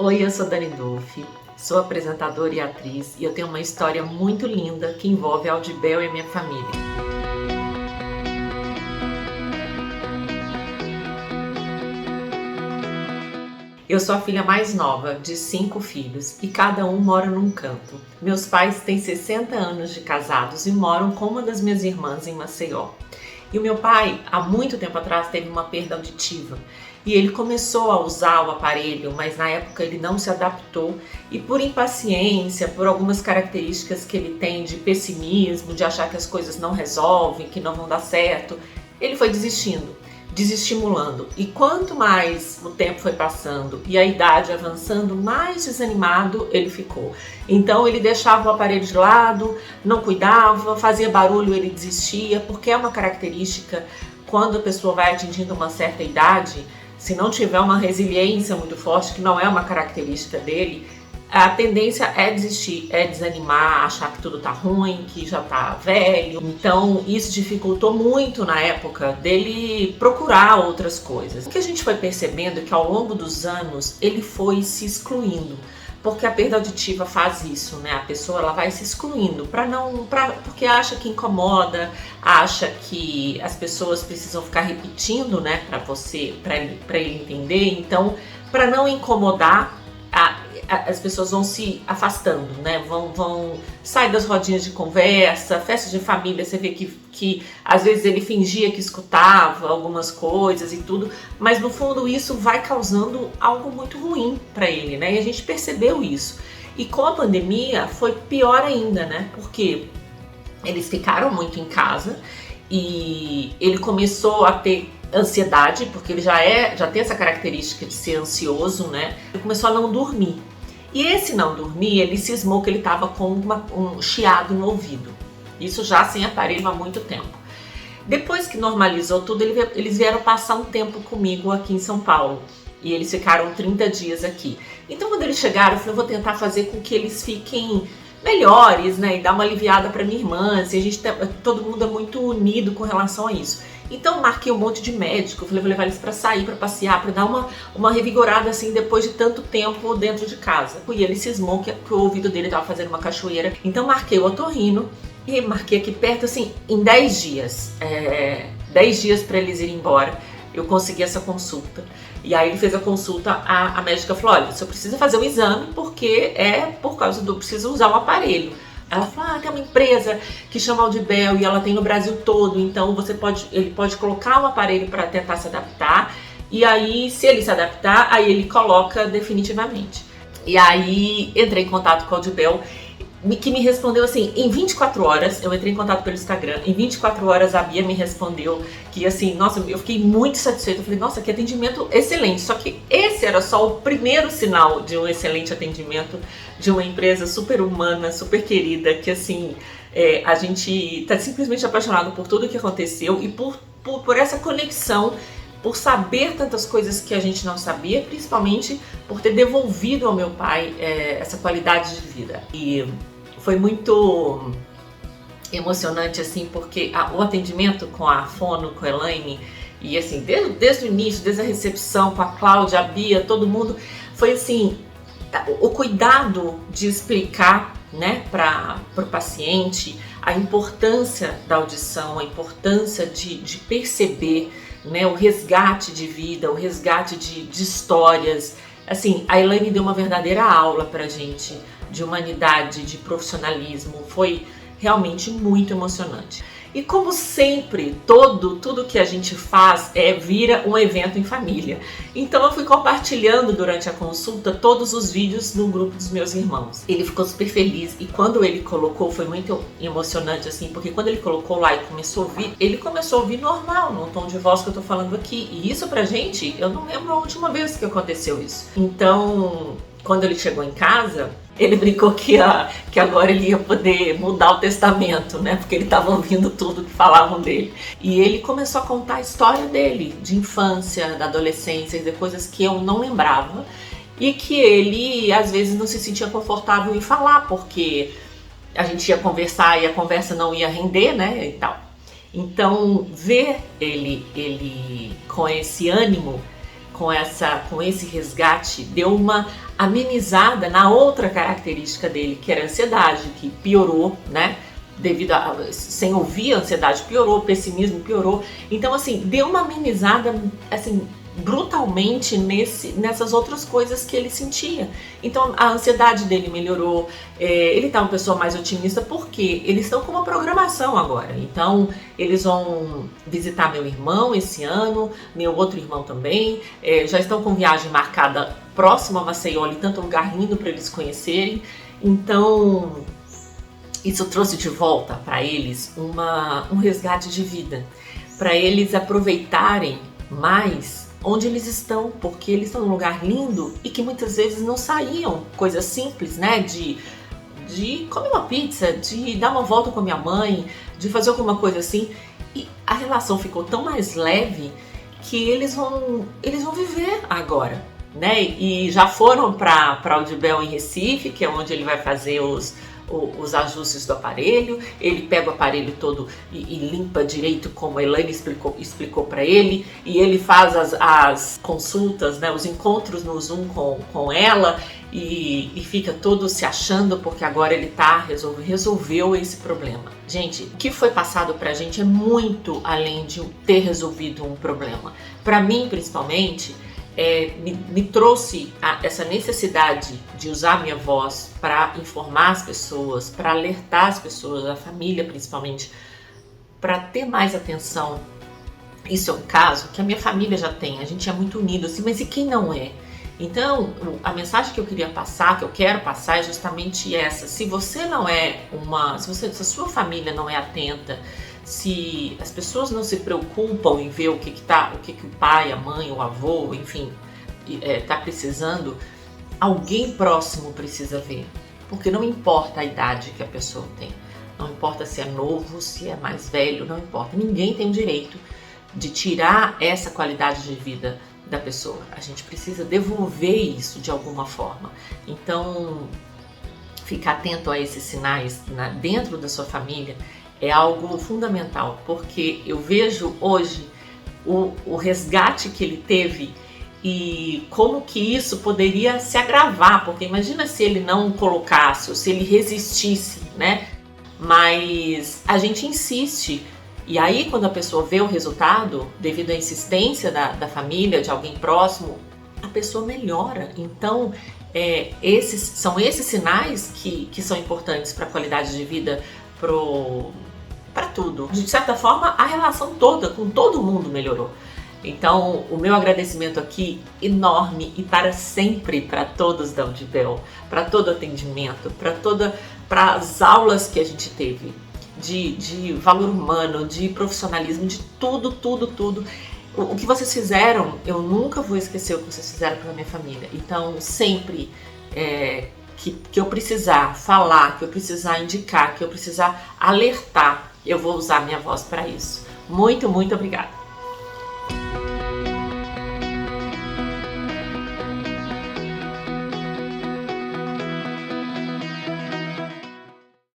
Oi, eu sou Dani Dolfi, sou apresentadora e atriz e eu tenho uma história muito linda que envolve a Aldibel e a minha família. Eu sou a filha mais nova de 5 filhos e cada um mora num canto. Meus pais têm 60 anos de casados e moram com uma das minhas irmãs em Maceió. E o meu pai, há muito tempo atrás, teve uma perda auditiva e ele começou a usar o aparelho, mas na época ele não se adaptou e por impaciência, por algumas características que ele tem de pessimismo, de achar que as coisas não resolvem, que não vão dar certo, ele foi desestimulando. E quanto mais o tempo foi passando e a idade avançando, mais desanimado ele ficou. Então ele deixava o aparelho de lado, não cuidava, fazia barulho, ele desistia, porque é uma característica quando a pessoa vai atingindo uma certa idade, se não tiver uma resiliência muito forte, que não é uma característica dele, a tendência é desistir, é desanimar, achar que tudo tá ruim, que já tá velho. Então isso dificultou muito na época dele procurar outras coisas. O que a gente foi percebendo é que ao longo dos anos ele foi se excluindo, porque a perda auditiva faz isso, né? A pessoa ela vai se excluindo porque acha que incomoda, acha que as pessoas precisam ficar repetindo, né, para ele entender. Então, para não incomodar, as pessoas vão se afastando, né? Vão sair das rodinhas de conversa, festas de família, você vê que às vezes ele fingia que escutava algumas coisas e tudo, mas no fundo isso vai causando algo muito ruim para ele, né? E a gente percebeu isso. E com a pandemia foi pior ainda, né? Porque eles ficaram muito em casa e ele começou a ter ansiedade, porque ele já tem essa característica de ser ansioso, né? Ele começou a não dormir. E esse não dormir, ele cismou que ele estava com um chiado no ouvido. Isso já sem aparelho há muito tempo. Depois que normalizou tudo, eles vieram passar um tempo comigo aqui em São Paulo. E eles ficaram 30 dias aqui. Então quando eles chegaram, eu falei, eu vou tentar fazer com que eles fiquem melhores, né? E dar uma aliviada para minha irmã. Assim, todo mundo é muito unido com relação a isso. Então marquei um monte de médico, falei, vou levar eles para sair, para passear, para dar uma revigorada assim depois de tanto tempo dentro de casa. E ele cismou que o ouvido dele estava fazendo uma cachoeira. Então marquei o otorrino e marquei aqui perto, assim, em 10 dias. 10 dias para eles irem embora, eu consegui essa consulta. E aí ele fez a consulta, a médica falou, olha, você precisa fazer um exame porque precisa usar o aparelho. Ela falou, tem uma empresa que chama Aldibel e ela tem no Brasil todo, então ele pode colocar um aparelho para tentar se adaptar e aí, se ele se adaptar, aí ele coloca definitivamente. E aí entrei em contato com a Aldibel, que me respondeu assim, em 24 horas, eu entrei em contato pelo Instagram, em 24 horas a Bia me respondeu que assim, nossa, eu fiquei muito satisfeita, eu falei, nossa, que atendimento excelente, só que esse era só o primeiro sinal de um excelente atendimento de uma empresa super humana, super querida, que assim, a gente tá simplesmente apaixonado por tudo que aconteceu e por essa conexão, por saber tantas coisas que a gente não sabia, principalmente por ter devolvido ao meu pai essa qualidade de vida. E foi muito emocionante, assim, porque o atendimento com a fono, com a Elaine, e assim, desde o início, desde a recepção, com a Cláudia, a Bia, todo mundo, foi assim, o cuidado de explicar, né, para o paciente a importância da audição, a importância de perceber, né, o resgate de vida, o resgate de histórias. Assim, a Elaine deu uma verdadeira aula pra gente de humanidade, de profissionalismo. Foi realmente muito emocionante. E como sempre, tudo que a gente faz vira um evento em família. Então eu fui compartilhando durante a consulta todos os vídeos no grupo dos meus irmãos. Ele ficou super feliz e quando ele colocou, foi muito emocionante assim, porque quando ele colocou lá e começou a ouvir, ele começou a ouvir normal, no tom de voz que eu tô falando aqui. E isso pra gente, eu não lembro a última vez que aconteceu isso. Então, quando ele chegou em casa, ele brincou que agora ele ia poder mudar o testamento, né? Porque ele estava ouvindo tudo que falavam dele. E ele começou a contar a história dele, de infância, da adolescência, de coisas que eu não lembrava. E que ele, às vezes, não se sentia confortável em falar, porque a gente ia conversar e a conversa não ia render, né? E tal. Então, ver ele com esse ânimo, com esse resgate, deu uma amenizada na outra característica dele, que era a ansiedade, que piorou, né? Sem ouvir, a ansiedade piorou, o pessimismo piorou. Então, assim, deu uma amenizada, assim, brutalmente nessas outras coisas que ele sentia. Então a ansiedade dele melhorou, ele tá uma pessoa mais otimista porque eles estão com uma programação agora. Então eles vão visitar meu irmão esse ano, meu outro irmão também, já estão com viagem marcada próxima a Maceió, ali, tanto lugar lindo para eles conhecerem. Então isso trouxe de volta para eles um resgate de vida, para eles aproveitarem mais onde eles estão, porque eles estão num lugar lindo e que muitas vezes não saíam, coisas simples, né, de comer uma pizza, de dar uma volta com a minha mãe, de fazer alguma coisa assim, e a relação ficou tão mais leve que eles vão viver agora, né, e já foram para Audibel em Recife, que é onde ele vai fazer os ajustes do aparelho. Ele pega o aparelho todo e limpa direito, como a Elaine explicou para ele, e ele faz as consultas, né, os encontros no Zoom com ela, e fica todo se achando porque agora ele resolveu esse problema. Gente, o que foi passado pra gente é muito além de ter resolvido um problema. Para mim, principalmente, me trouxe essa necessidade de usar minha voz para informar as pessoas, para alertar as pessoas, a família principalmente, para ter mais atenção. Isso é um caso que a minha família já tem, a gente é muito unido, assim, mas e quem não é? Então, a mensagem que eu queria passar, que eu quero passar, é justamente essa. Se você não é se a sua família não é atenta, se as pessoas não se preocupam em ver o que o pai, a mãe, o avô, enfim, está precisando, alguém próximo precisa ver. Porque não importa a idade que a pessoa tem, não importa se é novo, se é mais velho, não importa. Ninguém tem o direito de tirar essa qualidade de vida da pessoa. A gente precisa devolver isso de alguma forma. Então, ficar atento a esses sinais dentro da sua família é algo fundamental, porque eu vejo hoje o resgate que ele teve e como que isso poderia se agravar, porque imagina se ele não colocasse ou se ele resistisse, né? Mas a gente insiste, e aí quando a pessoa vê o resultado, devido à insistência da família, de alguém próximo, a pessoa melhora. Então são esses sinais que são importantes para a qualidade de vida, para tudo. De certa forma, a relação toda com todo mundo melhorou. Então, o meu agradecimento aqui enorme e para sempre para todos da Audibel, para todo atendimento, para as aulas que a gente teve de valor humano, de profissionalismo, de tudo. O que vocês fizeram, eu nunca vou esquecer o que vocês fizeram pela minha família. Então, sempre que eu precisar falar, que eu precisar indicar, que eu precisar alertar, eu vou usar minha voz para isso. Muito, muito obrigada.